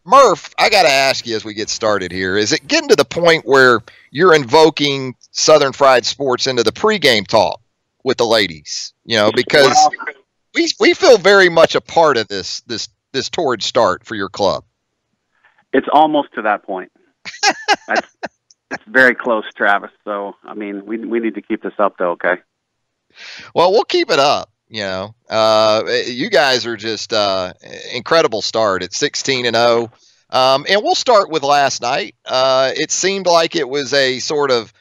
Murph, I got to ask you as we get started here, is it getting to the point where you're invoking Southern Fried Sports into the pregame talk with the ladies? Because we feel very much a part of this torrid start for your club. It's almost to that point. It's very close, Travis. So, I mean, we need to keep this up, though, okay? Well, we'll keep it up. You guys are just incredible start at 16-0. And we'll start with last night. It seemed like it was a sort of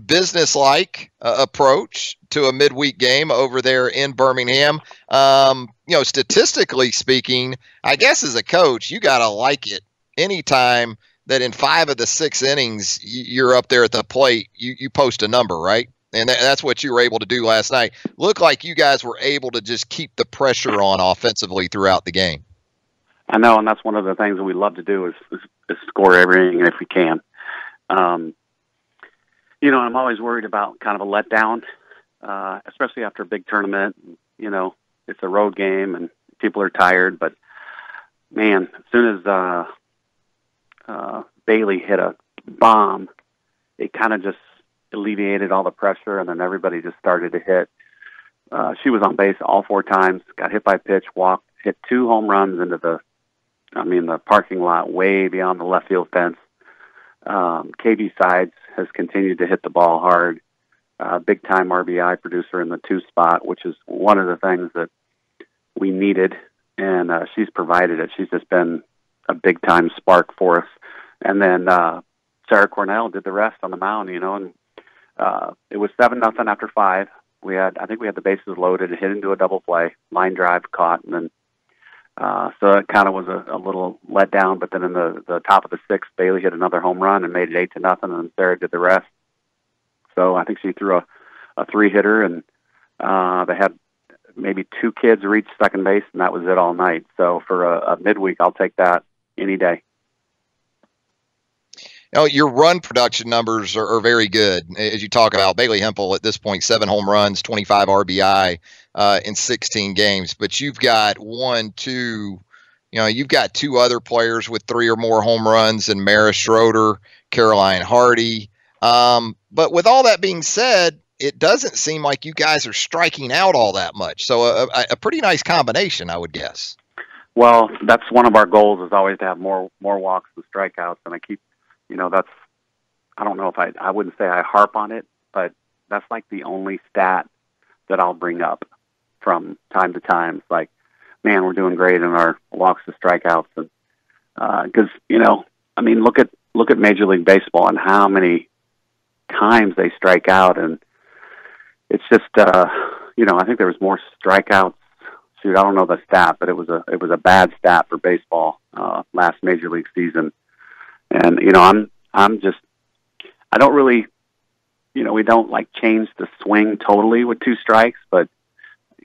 business-like approach to a midweek game over there in Birmingham. Statistically speaking, I guess as a coach, you got to like it anytime that in 5 of the 6 innings you're up there at the plate, you post a number, right? And that's what you were able to do last night. Looked like you guys were able to just keep the pressure on offensively throughout the game. I know, and that's one of the things that we love to do is score every inning if we can. I'm always worried about kind of a letdown, especially after a big tournament. It's a road game and people are tired. But, man, as soon as Bailey hit a bomb, it kind of just alleviated all the pressure, and then everybody just started to hit. She was on base all 4 times, got hit by a pitch, walked, hit 2 home runs into the parking lot way beyond the left field fence. KB Sides has continued to hit the ball hard. Big-time RBI producer in the 2 spot, which is one of the things that we needed, and she's provided it. She's just been a big-time spark for us. And then Sarah Cornell did the rest on the mound, and it was 7-0 after 5. I think we had the bases loaded, hit into a double play, line drive caught, and then so it kind of was a little let down. But then in the top of the 6th, Bailey hit another home run and made it 8-0, and then Sarah did the rest. So I think she threw a 3-hitter, and they had maybe 2 kids reach second base, and that was it all night. So for a midweek, I'll take that any day. Your run production numbers are very good. As you talk about, Bailey Hempel at this point, 7 home runs, 25 RBI in 16 games. But you've got you've got 2 other players with 3 or more home runs, and Mara Schroeder, Caroline Hardy. But with all that being said, it doesn't seem like you guys are striking out all that much. So a pretty nice combination, I would guess. Well, that's one of our goals, is always to have more walks than strikeouts. And I keep, I don't know if I wouldn't say I harp on it, but that's like the only stat that I'll bring up from time to time. It's like, man, we're doing great in our walks to strikeouts. And, cause look at Major League Baseball and how many times they strike out. And it's just, I think there was more strikeouts. Shoot, I don't know the stat, but it was a bad stat for baseball, last Major League season. And, I don't really, we don't like change the swing totally with 2 strikes, but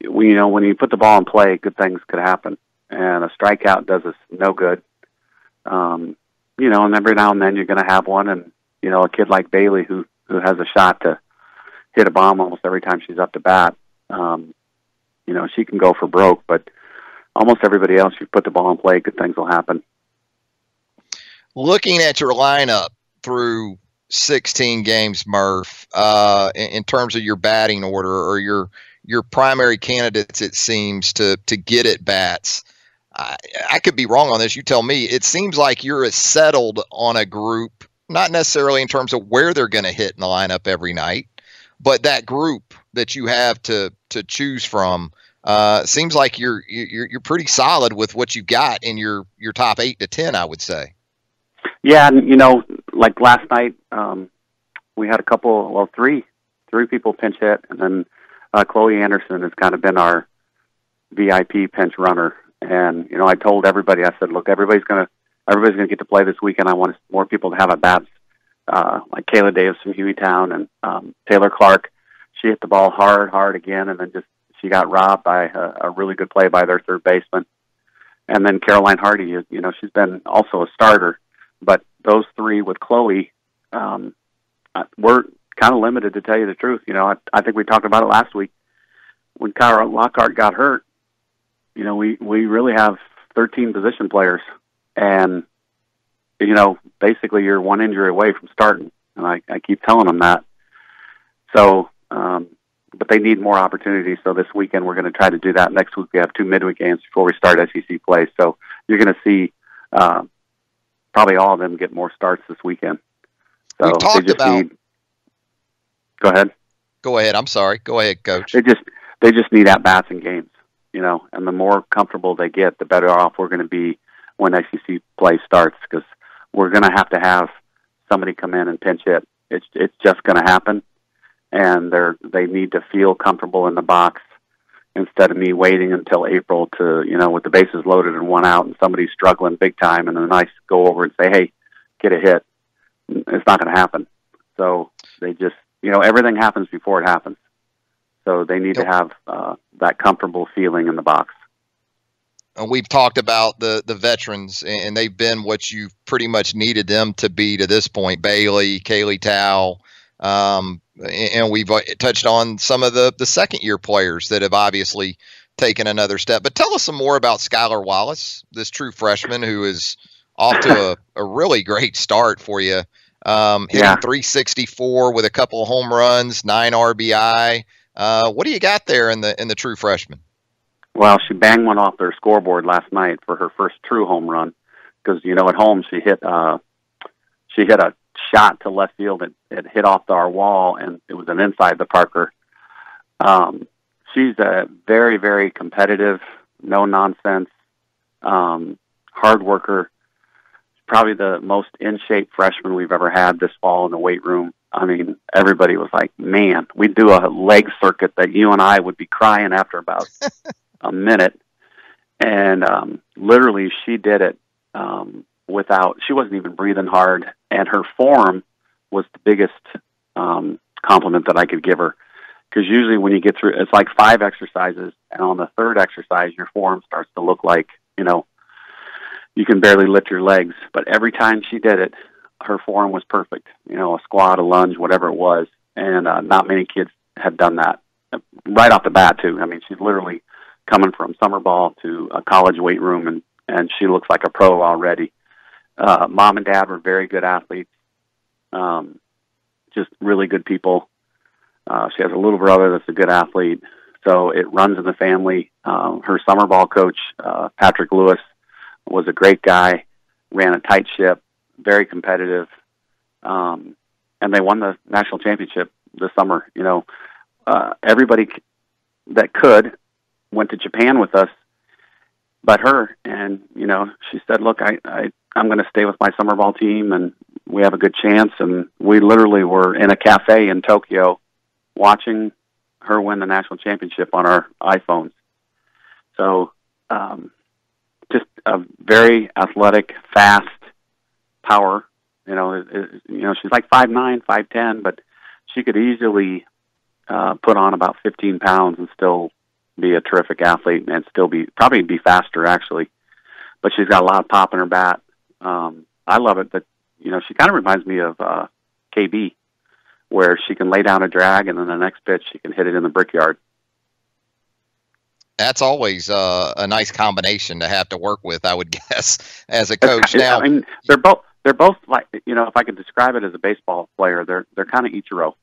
when you put the ball in play, good things could happen. And a strikeout does us no good. And every now and then you're going to have one. And, a kid like Bailey who has a shot to hit a bomb almost every time she's up to bat, she can go for broke, but almost everybody else, you put the ball in play, good things will happen. Looking at your lineup through 16 games, Murph, in terms of your batting order or your primary candidates, it seems to get at bats. I could be wrong on this. You tell me. It seems like you're as settled on a group, not necessarily in terms of where they're going to hit in the lineup every night, but that group that you have to choose from. Seems like you're pretty solid with what you've got in your top 8 to 10, I would say. Yeah, and like last night, we had three people pinch hit, and then Chloe Anderson has kind of been our VIP pinch runner. And I told everybody, I said, look, everybody's gonna get to play this weekend. I want more people to have at bats, like Kayla Davis from Hueytown and Taylor Clark. She hit the ball hard again, and then she got robbed by a really good play by their third baseman. And then Caroline Hardy, she's been also a starter. But those 3 with Chloe, we're kind of limited, to tell you the truth. I think we talked about it last week. When Kyra Lockhart got hurt, we really have 13 position players. And, basically you're one injury away from starting, and I keep telling them that. So, but they need more opportunities. So this weekend we're going to try to do that. Next week we have 2 midweek games before we start SEC play. So you're going to see probably all of them get more starts this weekend. So We've talked about. Go ahead. Go ahead. I'm sorry. Go ahead, Coach. They just need at bats in games, and the more comfortable they get, the better off we're going to be when SEC play starts, because we're going to have somebody come in and pinch hit. It's just going to happen, and they need to feel comfortable in the box instead of me waiting until April to, with the bases loaded and 1 out and somebody's struggling big time, and then I go over and say, hey, get a hit. It's not going to happen. So they just, everything happens before it happens. So they need to have that comfortable feeling in the box. We've talked about the veterans, and they've been what you've pretty much needed them to be to this point. Bailey, Kaylee Tao, and we've touched on some of the second-year players that have obviously taken another step. But tell us some more about Skylar Wallace, this true freshman who is off to a really great start for you. Hitting 364 with a couple of home runs, 9 RBI. What do you got there in the true freshman? Well, she banged one off their scoreboard last night for her first true home run, because at home she hit a shot to left field. It hit off our wall, and it was an inside the Parker. She's a very, very competitive, no nonsense, hard worker. Probably the most in shape freshman we've ever had this fall in the weight room. I mean, everybody was like, man, we'd do a leg circuit that you and I would be crying after about a minute. And literally she did it she wasn't even breathing hard. And her form was the biggest compliment that I could give her. Because usually when you get through, it's like 5 exercises. And on the 3rd exercise, your form starts to look like, you can barely lift your legs. But every time she did it, her form was perfect. A squat, a lunge, whatever it was. And not many kids have done that right off the bat, too. I mean, she's literally coming from summer ball to a college weight room, and she looks like a pro already. Mom and dad were very good athletes, just really good people. She has a little brother that's a good athlete. So it runs in the family. Her summer ball coach, Patrick Lewis, was a great guy, ran a tight ship, very competitive, and they won the national championship this summer. Everybody that could went to Japan with us, but her. And she said, "Look, I'm going to stay with my summer ball team, and we have a good chance." And we literally were in a cafe in Tokyo watching her win the national championship on our iPhones. So, just a very athletic, fast power. She's like 5'9", 5'10", but she could easily put on about 15 pounds and still be a terrific athlete, and probably be faster actually. But she's got a lot of pop in her bat. I love it that she kind of reminds me of KB, where she can lay down a drag, and then the next pitch she can hit it in the brickyard. That's always a nice combination to have to work with, I would guess, as a coach. Now, I mean, they're both like, if I could describe it as a baseball player, they're kind of Ichiro,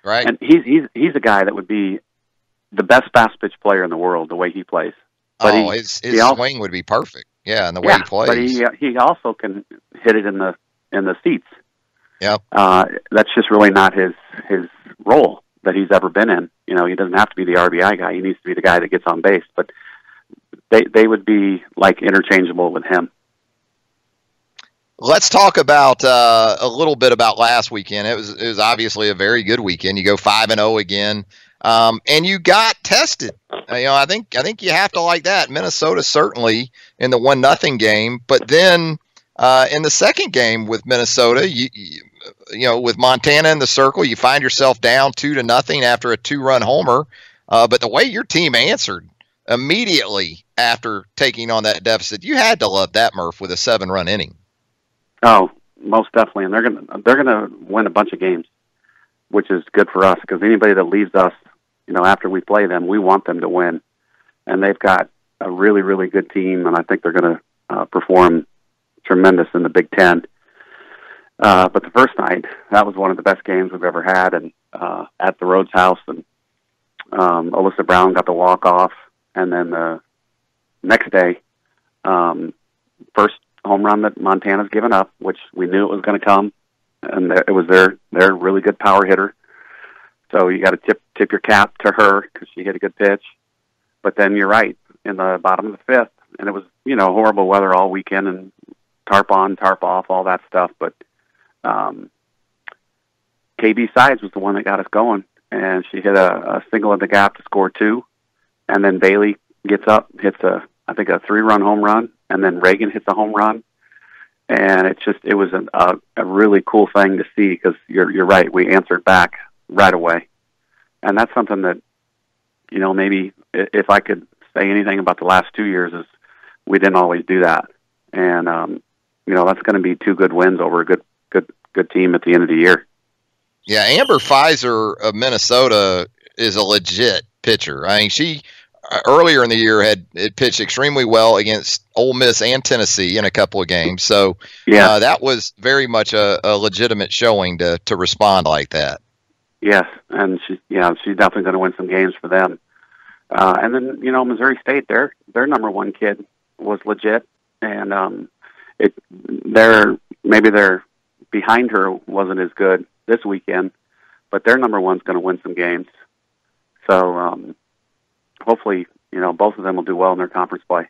right? And he's a guy that would be the best fast pitch player in the world, the way he plays. But his swing would be perfect. Yeah, and the way he plays. But he also can hit it in the seats. Yeah. That's just really not his role that he's ever been in. He doesn't have to be the RBI guy. He needs to be the guy that gets on base. But they would be like interchangeable with him. Let's talk about a little bit about last weekend. It was obviously a very good weekend. You go 5-0 again, and you got tested. I think you have to like that. Minnesota certainly in the 1-0 game, but then in the second game with Minnesota, you with Montana in the circle, you find yourself down 2-0 after a 2-run homer. But the way your team answered immediately after taking on that deficit, you had to love that, Murph, with a 7-run inning. Oh, most definitely, and they're gonna win a bunch of games, which is good for us, because anybody that leaves us, after we play them, we want them to win, and they've got a really, really good team, and I think they're gonna perform tremendous in the Big Ten. But the first night, that was one of the best games we've ever had, and at the Rhodes House, and Alyssa Brown got the walk-off, and then the next day, first home run that Montana's given up, which we knew it was going to come, and it was their really good power hitter. So you got to tip your cap to her because she hit a good pitch. But then you're right, in the bottom of the fifth, and it was, horrible weather all weekend, and tarp on, tarp off, all that stuff. But KB Sides was the one that got us going, and she hit a single in the gap to score 2. And then Bailey gets up, hits a 3-run home run, and then Reagan hits a home run. And it was a really cool thing to see, because you're right, we answered back right away. And that's something that, maybe if I could say anything about the last 2 years, is we didn't always do that. And, that's going to be 2 good wins over a good team at the end of the year. Yeah, Amber Pfizer of Minnesota is a legit pitcher. I mean, she earlier in the year had pitched extremely well against Ole Miss and Tennessee in a couple of games. So that was very much a legitimate showing to respond like that. Yes, and she's definitely going to win some games for them. And then Missouri State, their number 1 kid was legit, and their behind her wasn't as good this weekend, but their number 1's going to win some games. So hopefully, both of them will do well in their conference play.